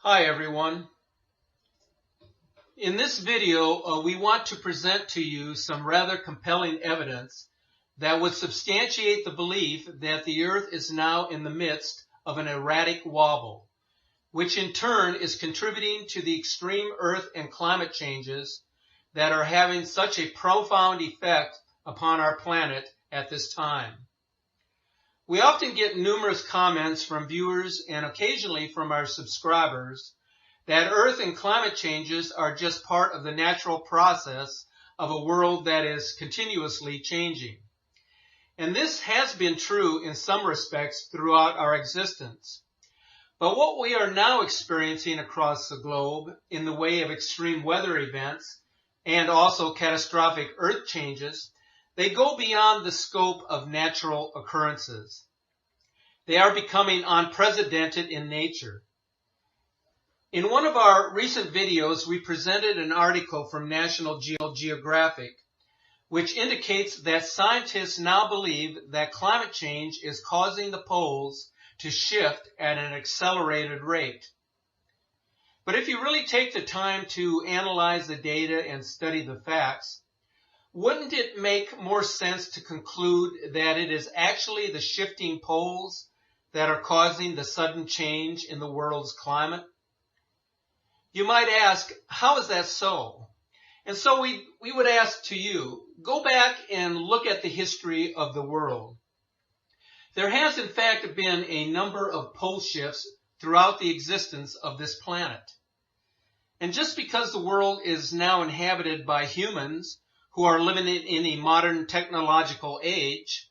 Hi everyone. In this video, we want to present to you some rather compelling evidence that would substantiate the belief that the Earth is now in the midst of an erratic wobble, which in turn is contributing to the extreme Earth and climate changes that are having such a profound effect upon our planet at this time. We often get numerous comments from viewers and occasionally from our subscribers that Earth and climate changes are just part of the natural process of a world that is continuously changing. And this has been true in some respects throughout our existence. But what we are now experiencing across the globe in the way of extreme weather events and also catastrophic Earth changes, they go beyond the scope of natural occurrences. They are becoming unprecedented in nature. In one of our recent videos, we presented an article from National Geographic, which indicates that scientists now believe that climate change is causing the poles to shift at an accelerated rate. But if you really take the time to analyze the data and study the facts, wouldn't it make more sense to conclude that it is actually the shifting poles that are causing the sudden change in the world's climate? You might ask, how is that so? And so we would ask to you, go back and look at the history of the world. There has in fact been a number of pole shifts throughout the existence of this planet. And just because the world is now inhabited by humans who are living in a modern technological age,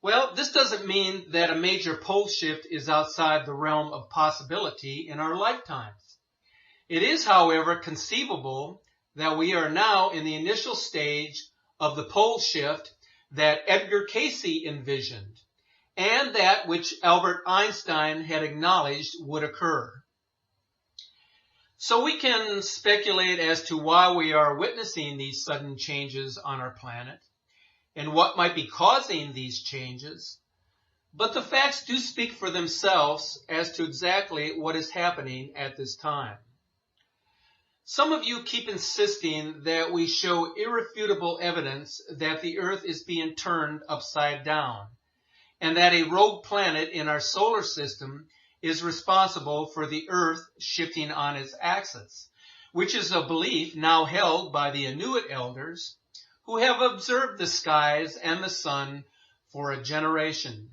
well, this doesn't mean that a major pole shift is outside the realm of possibility in our lifetimes. It is, however, conceivable that we are now in the initial stage of the pole shift that Edgar Cayce envisioned, and that which Albert Einstein had acknowledged would occur. So we can speculate as to why we are witnessing these sudden changes on our planet, and what might be causing these changes, but the facts do speak for themselves as to exactly what is happening at this time. Some of you keep insisting that we show irrefutable evidence that the Earth is being turned upside down, and that a rogue planet in our solar system is responsible for the Earth shifting on its axis, which is a belief now held by the Inuit elders who have observed the skies and the sun for a generation.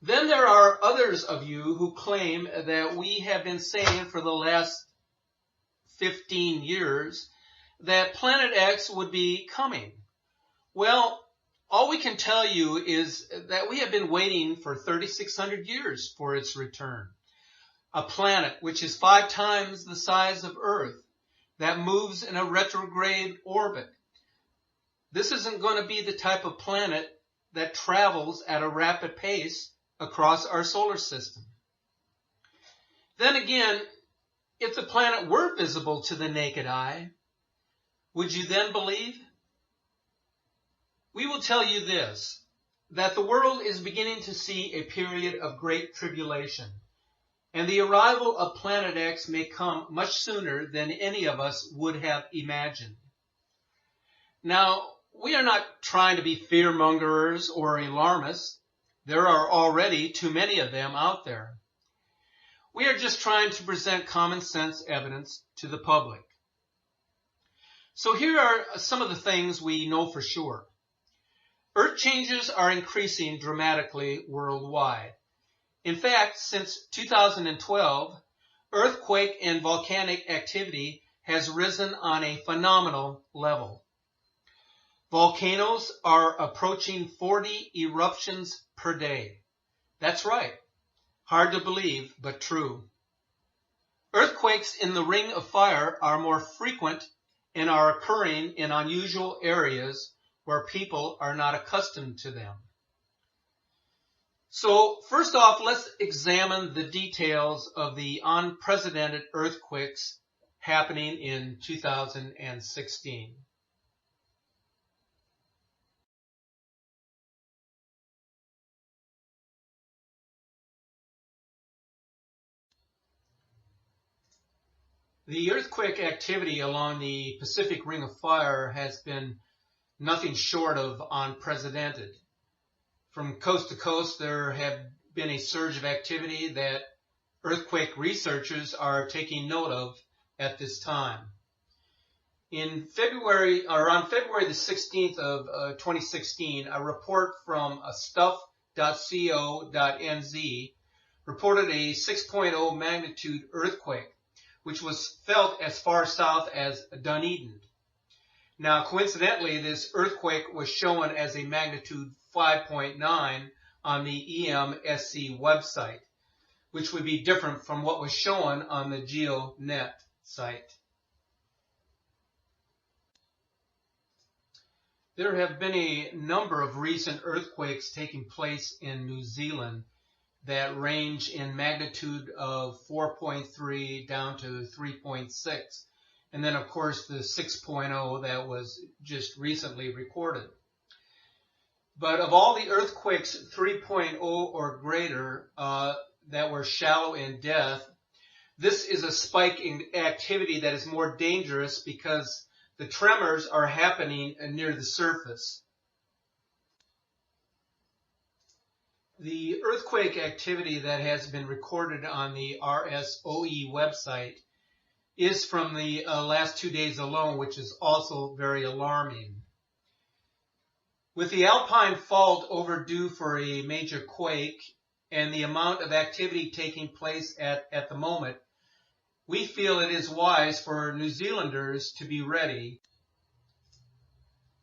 Then there are others of you who claim that we have been saying for the last 15 years that Planet X would be coming. Well, all we can tell you is that we have been waiting for 3,600 years for its return. A planet which is 5 times the size of Earth, that moves in a retrograde orbit. This isn't going to be the type of planet that travels at a rapid pace across our solar system. Then again, if the planet were visible to the naked eye, would you then believe? We will tell you this, that the world is beginning to see a period of great tribulation, and the arrival of Planet X may come much sooner than any of us would have imagined. Now, we are not trying to be fearmongers or alarmists. There are already too many of them out there. We are just trying to present common sense evidence to the public. So here are some of the things we know for sure. Earth changes are increasing dramatically worldwide. In fact, since 2012, earthquake and volcanic activity has risen on a phenomenal level. Volcanoes are approaching 40 eruptions per day. That's right. Hard to believe, but true. Earthquakes in the Ring of Fire are more frequent and are occurring in unusual areas where people are not accustomed to them. So first off, let's examine the details of the unprecedented earthquakes happening in 2016. The earthquake activity along the Pacific Ring of Fire has been nothing short of unprecedented. From coast to coast, there have been a surge of activity that earthquake researchers are taking note of at this time. On February the 16th of 2016, a report from stuff.co.nz reported a 6.0 magnitude earthquake, which was felt as far south as Dunedin. Now, coincidentally, this earthquake was shown as a magnitude 5.9 on the EMSC website, which would be different from what was shown on the GeoNet site. There have been a number of recent earthquakes taking place in New Zealand that range in magnitude of 4.3 down to 3.6. And then, of course, the 6.0 that was just recently recorded. But of all the earthquakes 3.0 or greater that were shallow in depth, this is a spike in activity that is more dangerous because the tremors are happening near the surface. The earthquake activity that has been recorded on the RSOE website is from the last 2 days alone, which is also very alarming. With the Alpine Fault overdue for a major quake and the amount of activity taking place at the moment, we feel it is wise for New Zealanders to be ready.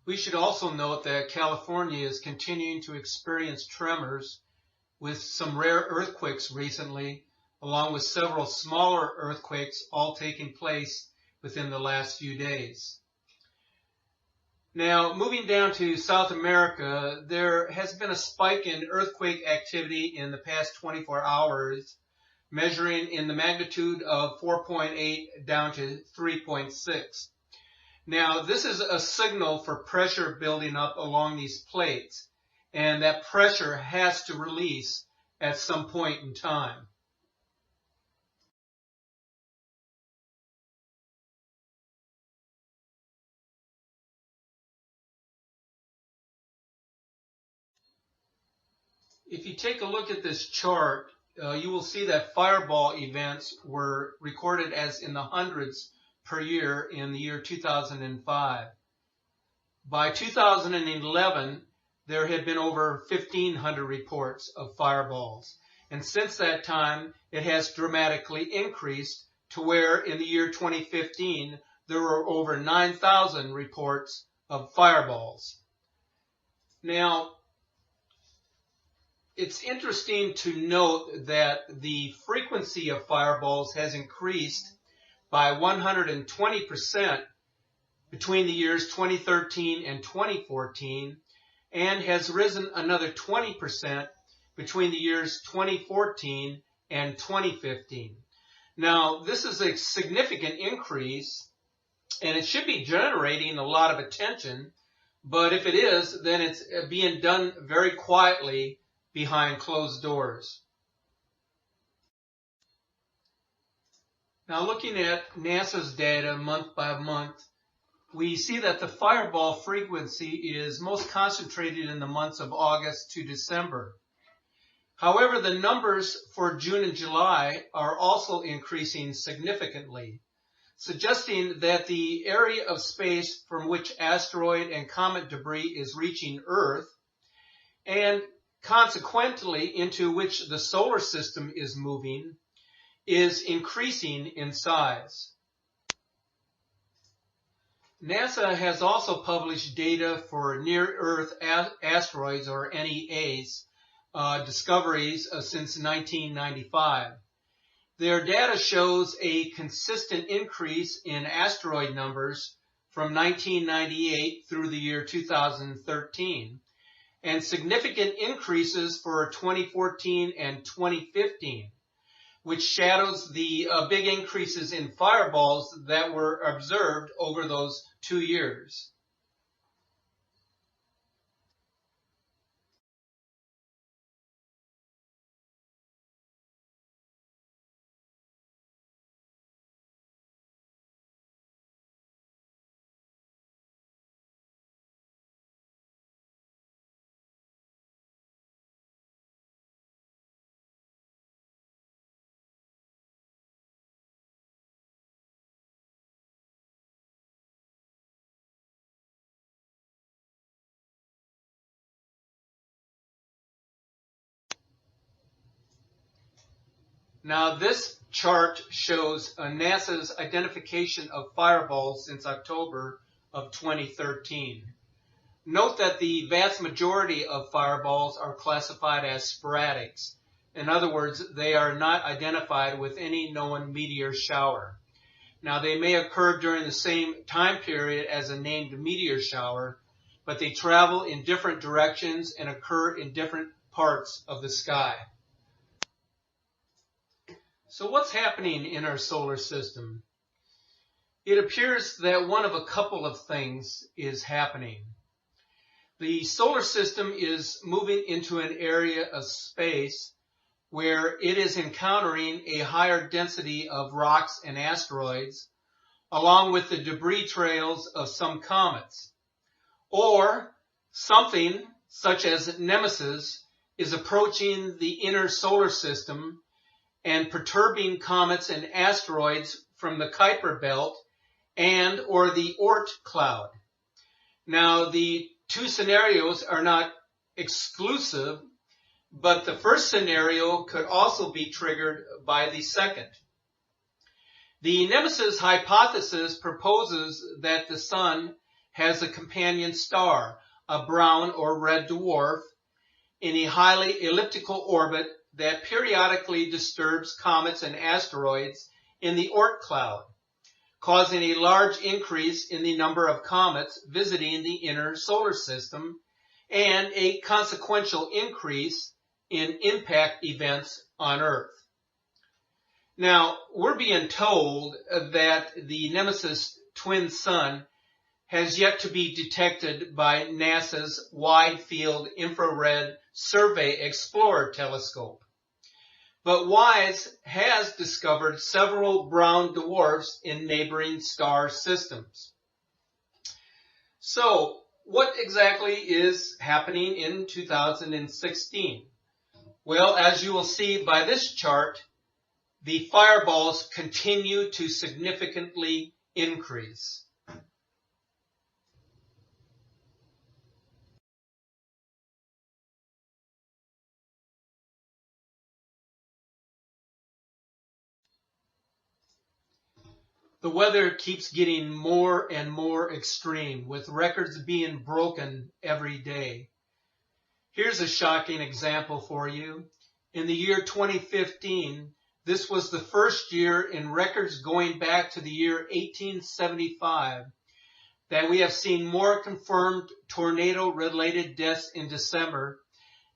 We should also note that California is continuing to experience tremors with some rare earthquakes recently, along with several smaller earthquakes all taking place within the last few days. Now, moving down to South America, there has been a spike in earthquake activity in the past 24 hours, measuring in the magnitude of 4.8 down to 3.6. Now, this is a signal for pressure building up along these plates, and that pressure has to release at some point in time. If you take a look at this chart, you will see that fireball events were recorded as in the hundreds per year in the year 2005. By 2011, there had been over 1,500 reports of fireballs. And since that time, it has dramatically increased to where in the year 2015, there were over 9,000 reports of fireballs. Now, it's interesting to note that the frequency of fireballs has increased by 120% between the years 2013 and 2014, and has risen another 20% between the years 2014 and 2015. Now, this is a significant increase, and it should be generating a lot of attention, but if it is, then it's being done very quietly behind closed doors. Now, looking at NASA's data month by month, we see that the fireball frequency is most concentrated in the months of August to December. However, the numbers for June and July are also increasing significantly, suggesting that the area of space from which asteroid and comet debris is reaching Earth, and consequently into which the solar system is moving, is increasing in size. NASA has also published data for near-Earth asteroids, or NEAs, discoveries since 1995. Their data shows a consistent increase in asteroid numbers from 1998 through the year 2013, and significant increases for 2014 and 2015, which shadows the big increases in fireballs that were observed over those 2 years. Now this chart shows NASA's identification of fireballs since October of 2013. Note that the vast majority of fireballs are classified as sporadics. In other words, they are not identified with any known meteor shower. Now, they may occur during the same time period as a named meteor shower, but they travel in different directions and occur in different parts of the sky. So what's happening in our solar system? It appears that one of a couple of things is happening. The solar system is moving into an area of space where it is encountering a higher density of rocks and asteroids, along with the debris trails of some comets. Or something such as Nemesis is approaching the inner solar system and perturbing comets and asteroids from the Kuiper belt and or the Oort cloud. Now, the two scenarios are not exclusive, but the first scenario could also be triggered by the second. The Nemesis hypothesis proposes that the Sun has a companion star, a brown or red dwarf, in a highly elliptical orbit that periodically disturbs comets and asteroids in the Oort cloud, causing a large increase in the number of comets visiting the inner solar system and a consequential increase in impact events on Earth. Now, we're being told that the Nemesis twin sun has yet to be detected by NASA's Wide Field Infrared Survey Explorer telescope. But WISE has discovered several brown dwarfs in neighboring star systems. So, what exactly is happening in 2016? Well, as you will see by this chart, the fireballs continue to significantly increase. The weather keeps getting more and more extreme, with records being broken every day. Here's a shocking example for you. In the year 2015, this was the first year in records going back to the year 1875 that we have seen more confirmed tornado-related deaths in December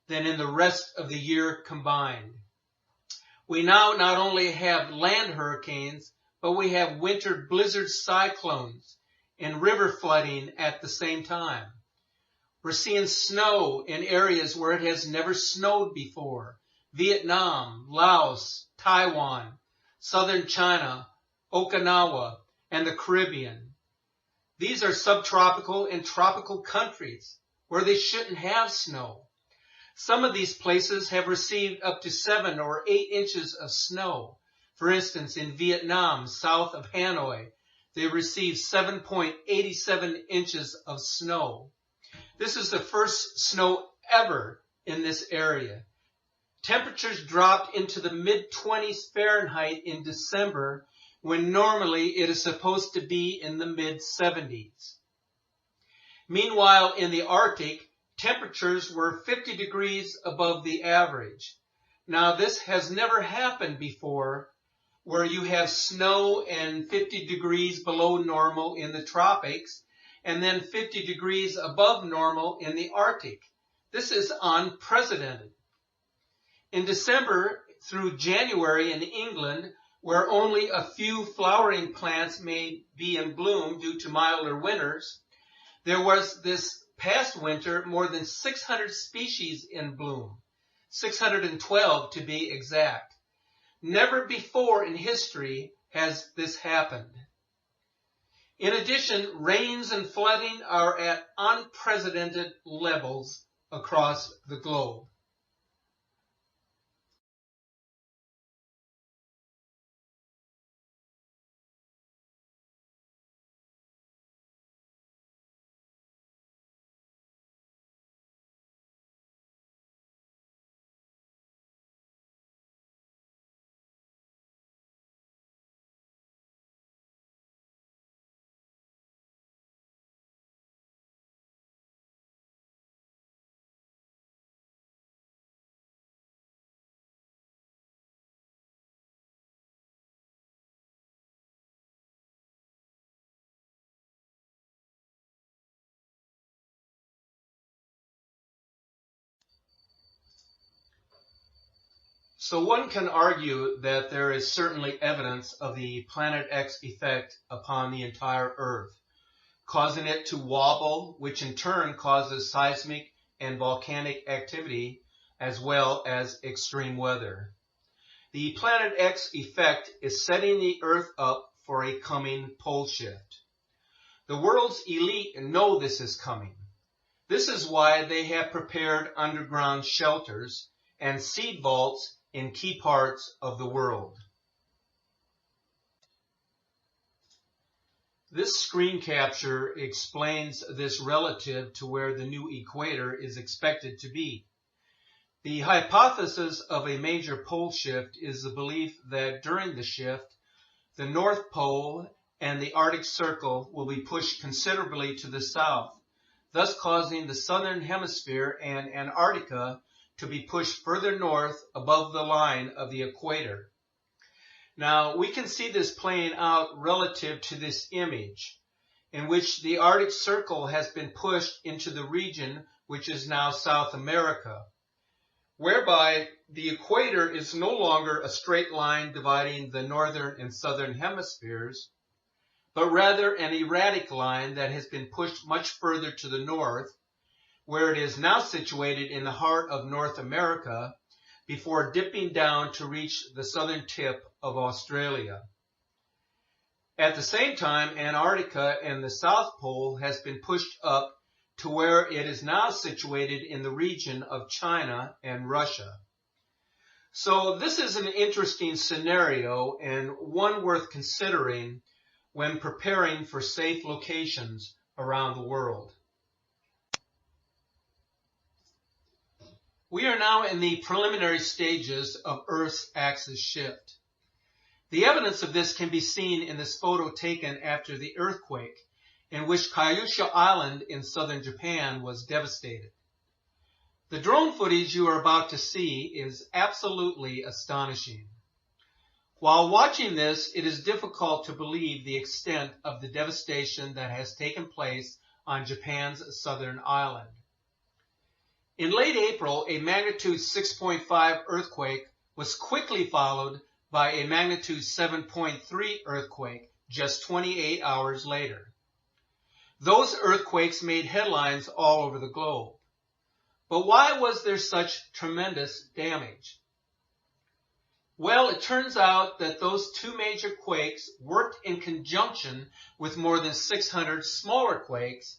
than in the rest of the year combined. We now not only have land hurricanes, but we have winter blizzard cyclones and river flooding at the same time. We're seeing snow in areas where it has never snowed before. Vietnam, Laos, Taiwan, southern China, Okinawa, and the Caribbean. These are subtropical and tropical countries where they shouldn't have snow. Some of these places have received up to 7 or 8 inches of snow. For instance, in Vietnam, south of Hanoi, they received 7.87 inches of snow. This is the first snow ever in this area. Temperatures dropped into the mid-20s Fahrenheit in December, when normally it is supposed to be in the mid-70s. Meanwhile, in the Arctic, temperatures were 50 degrees above the average. Now, this has never happened before, where you have snow and 50 degrees below normal in the tropics, and then 50 degrees above normal in the Arctic. This is unprecedented. In December through January in England, where only a few flowering plants may be in bloom due to milder winters, there was this past winter more than 600 species in bloom, 612 to be exact. Never before in history has this happened. In addition, rains and flooding are at unprecedented levels across the globe. So one can argue that there is certainly evidence of the Planet X effect upon the entire Earth, causing it to wobble, which in turn causes seismic and volcanic activity as well as extreme weather. The Planet X effect is setting the Earth up for a coming pole shift. The world's elite know this is coming. This is why they have prepared underground shelters and seed vaults in key parts of the world. This screen capture explains this relative to where the new equator is expected to be. The hypothesis of a major pole shift is the belief that during the shift, the North Pole and the Arctic Circle will be pushed considerably to the south, thus causing the southern hemisphere and Antarctica to be pushed further north above the line of the equator. Now, we can see this playing out relative to this image, in which the Arctic Circle has been pushed into the region which is now South America, whereby the equator is no longer a straight line dividing the northern and southern hemispheres, but rather an erratic line that has been pushed much further to the north, where it is now situated in the heart of North America before dipping down to reach the southern tip of Australia. At the same time, Antarctica and the South Pole has been pushed up to where it is now situated in the region of China and Russia. So this is an interesting scenario and one worth considering when preparing for safe locations around the world. We are now in the preliminary stages of Earth's axis shift. The evidence of this can be seen in this photo taken after the earthquake, in which Kyushu Island in southern Japan was devastated. The drone footage you are about to see is absolutely astonishing. While watching this, it is difficult to believe the extent of the devastation that has taken place on Japan's southern island. In late April, a magnitude 6.5 earthquake was quickly followed by a magnitude 7.3 earthquake just 28 hours later. Those earthquakes made headlines all over the globe. But why was there such tremendous damage? Well, it turns out that those two major quakes worked in conjunction with more than 600 smaller quakes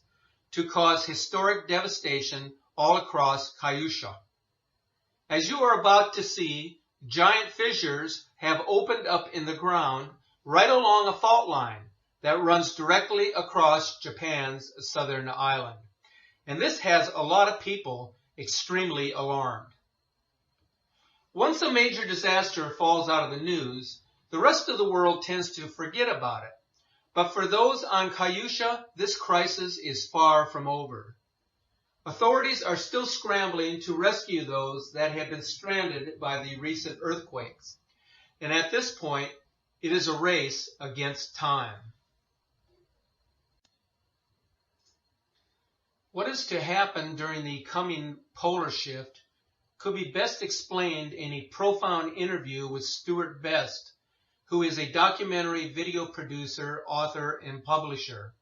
to cause historic devastation all across Kyushu. As you are about to see, giant fissures have opened up in the ground right along a fault line that runs directly across Japan's southern island. And this has a lot of people extremely alarmed. Once a major disaster falls out of the news, the rest of the world tends to forget about it. But for those on Kyushu, this crisis is far from over. Authorities are still scrambling to rescue those that have been stranded by the recent earthquakes. And at this point, it is a race against time. What is to happen during the coming polar shift could be best explained in a profound interview with Stuart Best, who is a documentary video producer, author, and publisher.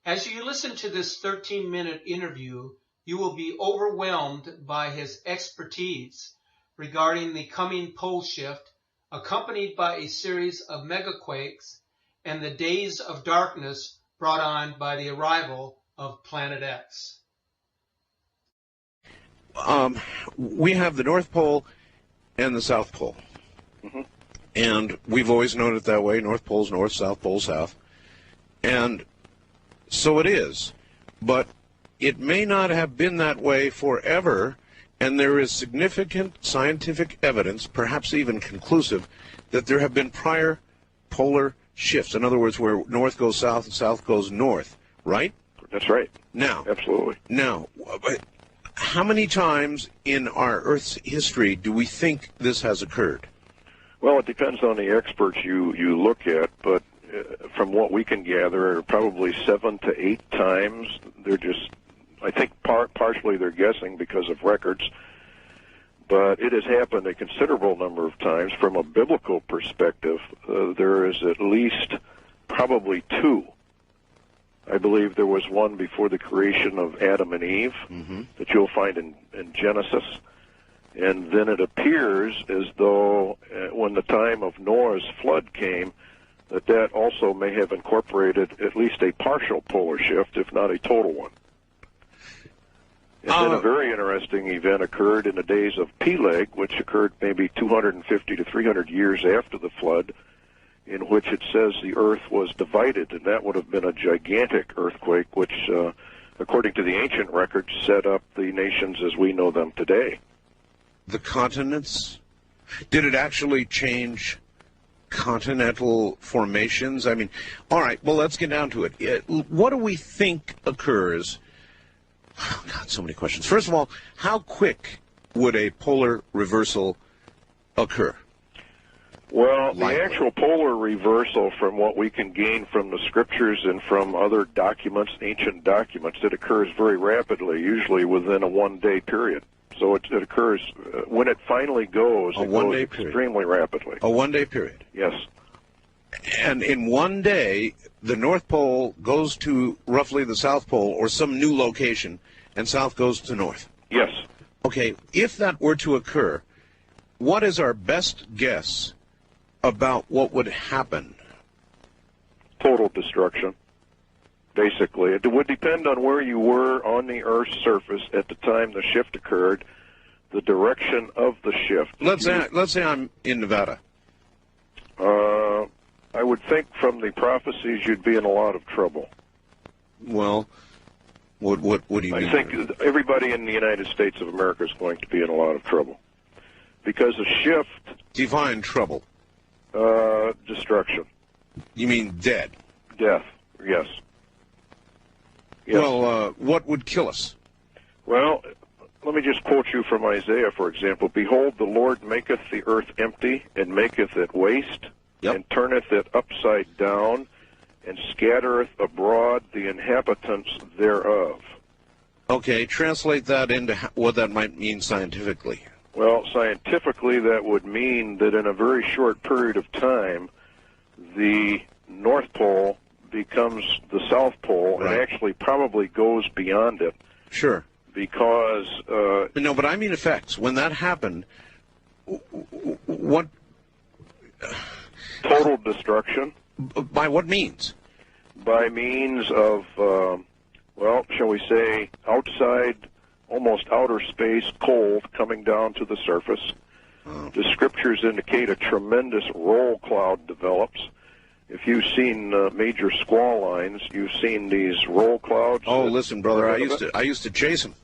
As you listen to this 13-minute interview, you will be overwhelmed by his expertise regarding the coming pole shift, accompanied by a series of megaquakes and the days of darkness brought on by the arrival of Planet X. We have the North Pole and the South Pole. Mm-hmm. And we've always known it that way. North Pole's north, South Pole's south. And so it is. But it may not have been that way forever, and there is significant scientific evidence, perhaps even conclusive, that there have been prior polar shifts. In other words, where north goes south and south goes north, right? That's right. Now, absolutely. Now, how many times in our Earth's history do we think this has occurred? Well, it depends on the experts you look at, but from what we can gather, probably 7 to 8 times. They're just, I think partially they're guessing because of records, but it has happened a considerable number of times. From a biblical perspective, there is at least probably two. I believe there was one before the creation of Adam and Eve that you'll find in Genesis. And then it appears as though when the time of Noah's flood came, that also may have incorporated at least a partial polar shift, if not a total one. And then a very interesting event occurred in the days of Peleg, which occurred maybe 250 to 300 years after the flood, in which it says the earth was divided, and that would have been a gigantic earthquake, which, according to the ancient records, set up the nations as we know them today. The continents? Did it actually change continental formations? I mean, all right, well, let's get down to it. What do we think occurs? Oh, God, so many questions. First of all, how quick would a polar reversal occur? Well, the actual polar reversal, from what we can gain from the scriptures and from other documents, ancient documents, it occurs very rapidly, usually within a one-day period. So it occurs when it finally goes, it goes extremely rapidly. A one-day period? Yes. And in one day, the North Pole goes to roughly the South Pole or some new location, and South goes to North? Yes. Okay, if that were to occur, what is our best guess about what would happen? Total destruction, basically. It would depend on where you were on the Earth's surface at the time the shift occurred, the direction of the shift. Let's say I'm in Nevada. I would think from the prophecies you'd be in a lot of trouble. Well, what do you mean? I think everybody in the United States of America is going to be in a lot of trouble. Because a shift... Define trouble. Destruction. You mean dead? Death, yes. Well, what would kill us? Well, let me just quote you from Isaiah, for example. Behold, the Lord maketh the earth empty, and maketh it waste, and turneth it upside down, and scattereth abroad the inhabitants thereof. Okay, translate that into what that might mean scientifically. Well, scientifically, that would mean that in a very short period of time, the North Pole becomes the South Pole, and actually probably goes beyond it. Sure. Because... no, but I mean effects. When that happened, what... Total destruction. By what means? By means of, well, shall we say, outside, almost outer space, cold coming down to the surface. The scriptures indicate a tremendous roll cloud develops. If you've seen major squall lines, you've seen these roll clouds. Oh, listen, brother, I used to chase them.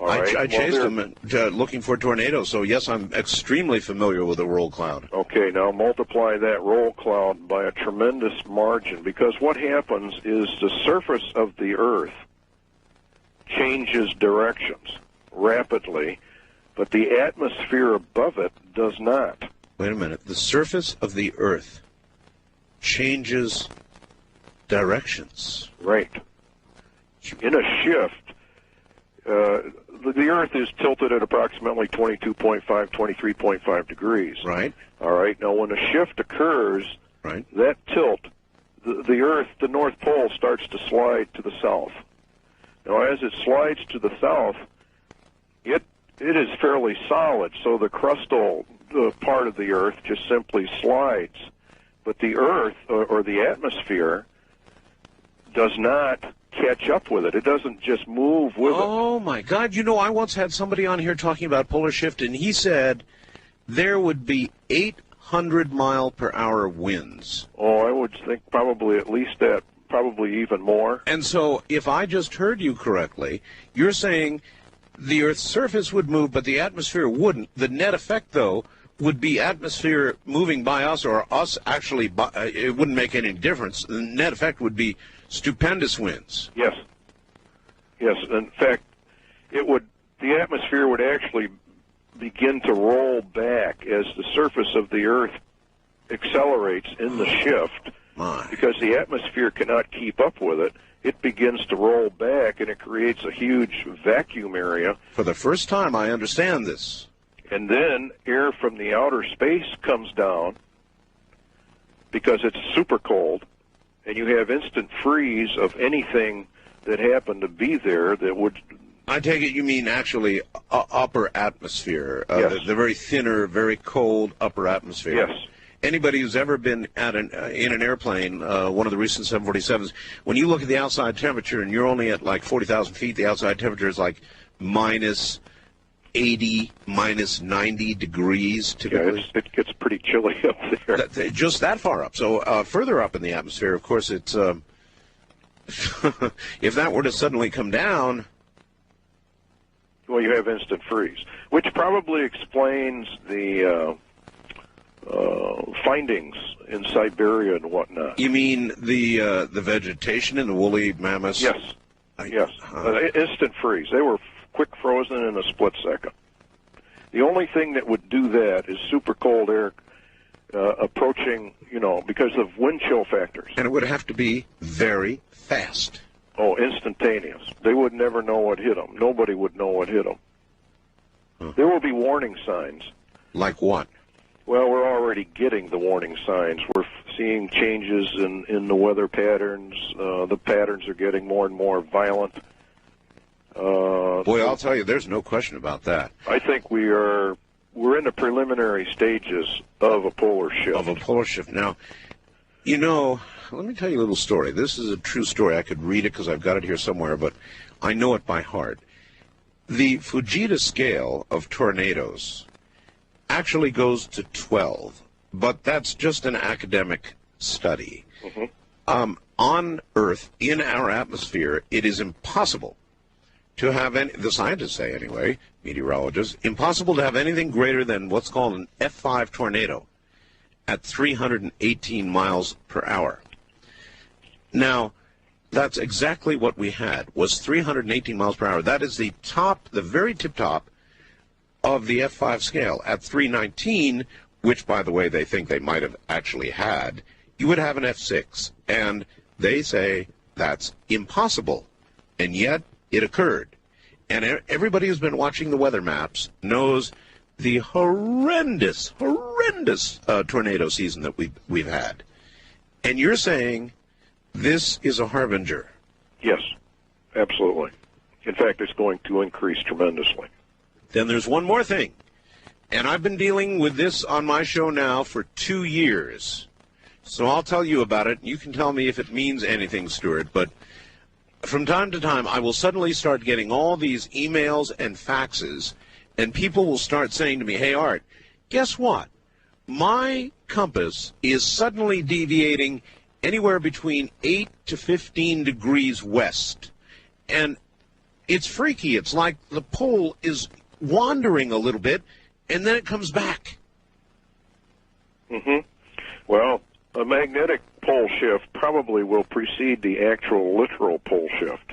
I chased them looking for tornadoes, so yes, I'm extremely familiar with a roll cloud. Okay, now multiply that roll cloud by a tremendous margin, because what happens is the surface of the Earth changes directions rapidly, but the atmosphere above it does not. Wait a minute. The surface of the Earth changes directions. Right. In a shift, the Earth is tilted at approximately 22.5, 23.5 degrees. Right. All right. Now, when a shift occurs, that tilt, the Earth, the North Pole, starts to slide to the south. Now, as it slides to the south, it is fairly solid, so the crustal part of the Earth just simply slides. But the Earth, or the atmosphere, does not catch up with it. It doesn't just move with it. Oh, my God. You know, I once had somebody on here talking about polar shift, and he said there would be 800-mile-per-hour winds. Oh, I would think probably at least that, probably even more. And so, if I just heard you correctly, you're saying the Earth's surface would move, but the atmosphere wouldn't. The net effect, though, would be atmosphere moving by us, or us actually, it wouldn't make any difference. The net effect would be stupendous winds. Yes. Yes. In fact, the atmosphere would actually begin to roll back as the surface of the Earth accelerates in the shift. Because the atmosphere cannot keep up with it. It begins to roll back, and it creates a huge vacuum area. For the first time, I understand this. And then air from the outer space comes down because it's super cold, and you have instant freeze of anything that happened to be there that would... I take it you mean actually upper atmosphere, yes. the very thinner, very cold upper atmosphere. Yes. Anybody who's ever been in an airplane, one of the recent 747s, when you look at the outside temperature and you're only at like 40,000 feet, the outside temperature is like minus 80, minus 90 degrees typically. Yeah, it gets pretty chilly up there. Just that far up. So further up in the atmosphere, of course, it's if that were to suddenly come down... Well, you have instant freeze, which probably explains the findings in Siberia and whatnot. You mean the vegetation in the woolly mammoths? Yes. Yes. Instant freeze. They were quick frozen in a split second. The only thing that would do that is super cold air approaching, because of wind chill factors. And it would have to be very fast. Oh, instantaneous. They would never know what hit them. Nobody would know what hit them. Huh. There will be warning signs. Like what? Well, we're already getting the warning signs. We're seeing changes in the weather patterns. The patterns are getting more and more violent. Boy, I'll tell you, there's no question about that. I think we're in the preliminary stages of a polar shift. Now, let me tell you a little story. This is a true story. I could read it because I've got it here somewhere, but I know it by heart. The Fujita scale of tornadoes actually goes to 12, but that's just an academic study. Mm-hmm. On Earth, in our atmosphere, it is impossible to have the scientists say anyway, meteorologists, impossible to have anything greater than what's called an F5 tornado at 318 miles per hour. Now, that's exactly what we had, was 318 miles per hour. That is the very tip top of the F5 scale. At 319, which, by the way, they think they might have actually had, you would have an F6. And they say that's impossible. And yet, it occurred. And everybody who's been watching the weather maps knows the horrendous tornado season that we've had. And you're saying this is a harbinger. Yes, absolutely. In fact, it's going to increase tremendously. Then there's one more thing. And I've been dealing with this on my show now for 2 years. So I'll tell you about it. You can tell me if it means anything, Stuart. But from time to time, I will suddenly start getting all these emails and faxes, and people will start saying to me, hey, Art, guess what? My compass is suddenly deviating anywhere between 8 to 15 degrees west. And it's freaky. It's like the pole is wandering a little bit, and then it comes back. Mm-hmm. Well, a magnetic pole shift probably will precede the actual literal pole shift.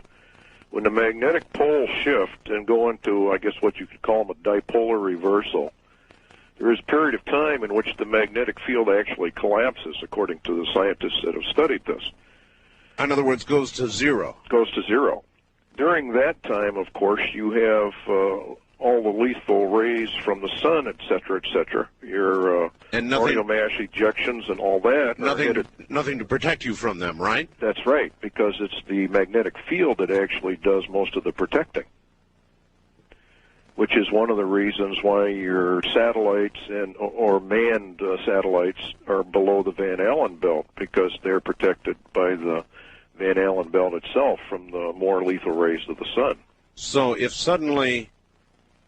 When the magnetic poles shift and go into, I guess what you could call them a dipolar reversal, there is a period of time in which the magnetic field actually collapses, according to the scientists that have studied this. In other words, goes to zero. Goes to zero. During that time, of course, you have all the lethal rays from the sun, et cetera, your orbital mass ejections and all that. Nothing to protect you from them, right? That's right, because it's the magnetic field that actually does most of the protecting, which is one of the reasons why your satellites or manned satellites are below the Van Allen belt, because they're protected by the Van Allen belt itself from the more lethal rays of the sun. So if suddenly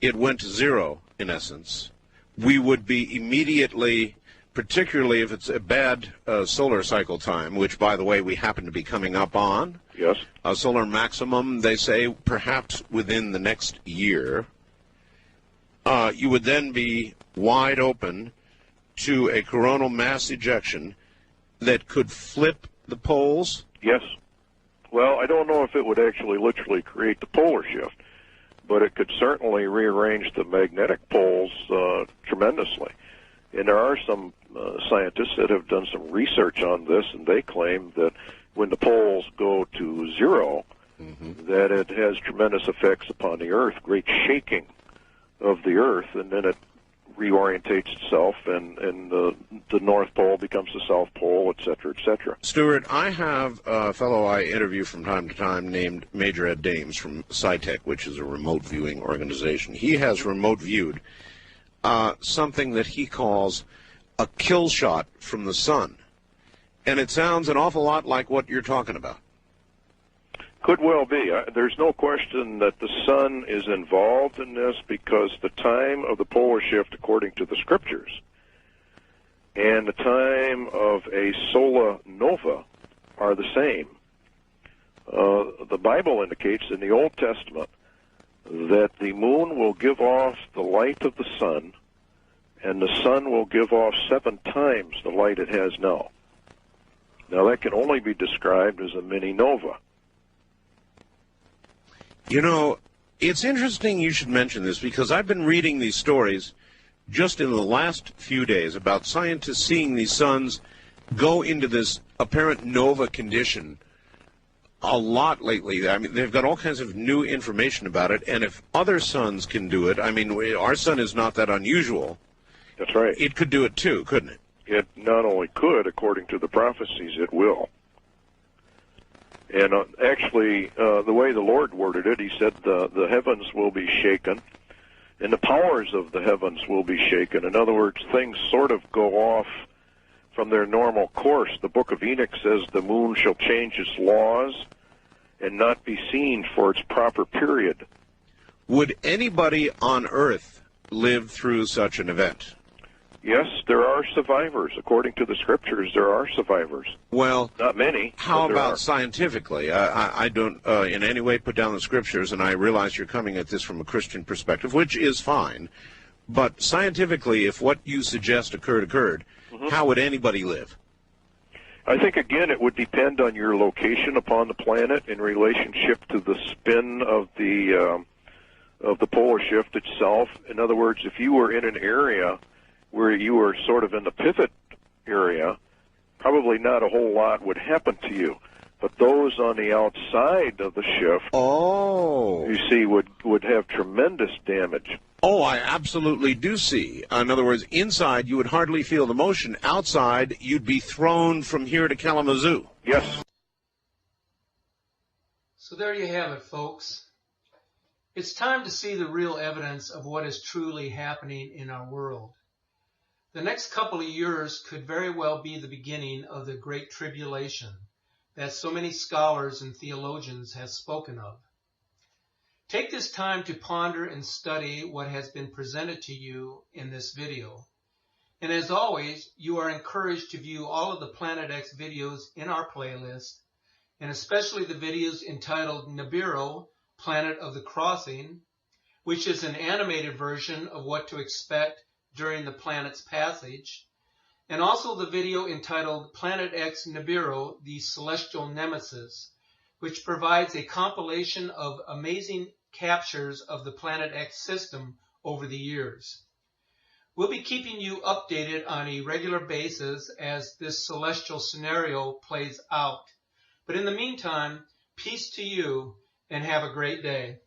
it went to zero, in essence, we would be immediately, particularly if it's a bad solar cycle time, which, by the way, we happen to be coming up on. Yes. A solar maximum, they say, perhaps within the next year. You would then be wide open to a coronal mass ejection that could flip the poles? Yes. Well, I don't know if it would actually literally create the polar shift, but it could certainly rearrange the magnetic poles tremendously. And there are some scientists that have done some research on this, and they claim that when the poles go to zero, that it has tremendous effects upon the Earth, great shaking of the Earth, and then it reorientates itself, and the North Pole becomes the South Pole, et cetera, et cetera. Stuart, I have a fellow I interview from time to time named Major Ed Dames from SciTech, which is a remote viewing organization. He has remote viewed something that he calls a kill shot from the sun. And it sounds an awful lot like what you're talking about. Could well be. There's no question that the sun is involved in this, because the time of the polar shift, according to the scriptures, and the time of a solar nova are the same. The Bible indicates in the Old Testament that the moon will give off the light of the sun, and the sun will give off 7 times the light it has now. Now, that can only be described as a mini nova. You know, it's interesting you should mention this, because I've been reading these stories just in the last few days about scientists seeing these suns go into this apparent nova condition a lot lately. I mean, they've got all kinds of new information about it, and if other suns can do it, I mean, our sun is not that unusual. That's right. It could do it too, couldn't it? It not only could, according to the prophecies, it will. And actually, the way the Lord worded it, he said the heavens will be shaken, and the powers of the heavens will be shaken. In other words, things sort of go off from their normal course. The book of Enoch says the moon shall change its laws and not be seen for its proper period. Would anybody on Earth live through such an event? Yes, there are survivors. According to the scriptures, there are survivors. Well, not many. How about scientifically? I don't in any way put down the scriptures, and I realize you're coming at this from a Christian perspective, which is fine. But scientifically, if what you suggest occurred, how would anybody live? I think, again, it would depend on your location upon the planet in relationship to the spin of the polar shift itself. In other words, if you were in an area where you were sort of in the pivot area, probably not a whole lot would happen to you. But those on the outside of the shift, you see, would have tremendous damage. Oh, I absolutely do see. In other words, inside you would hardly feel the motion. Outside, you'd be thrown from here to Kalamazoo. Yes. So there you have it, folks. It's time to see the real evidence of what is truly happening in our world. The next couple of years could very well be the beginning of the Great Tribulation that so many scholars and theologians have spoken of. Take this time to ponder and study what has been presented to you in this video. And as always, you are encouraged to view all of the Planet X videos in our playlist, and especially the videos entitled Nibiru, Planet of the Crossing, which is an animated version of what to expect during the planet's passage, and also the video entitled Planet X Nibiru, the Celestial Nemesis, which provides a compilation of amazing captures of the Planet X system over the years. We'll be keeping you updated on a regular basis as this celestial scenario plays out. But in the meantime, peace to you and have a great day.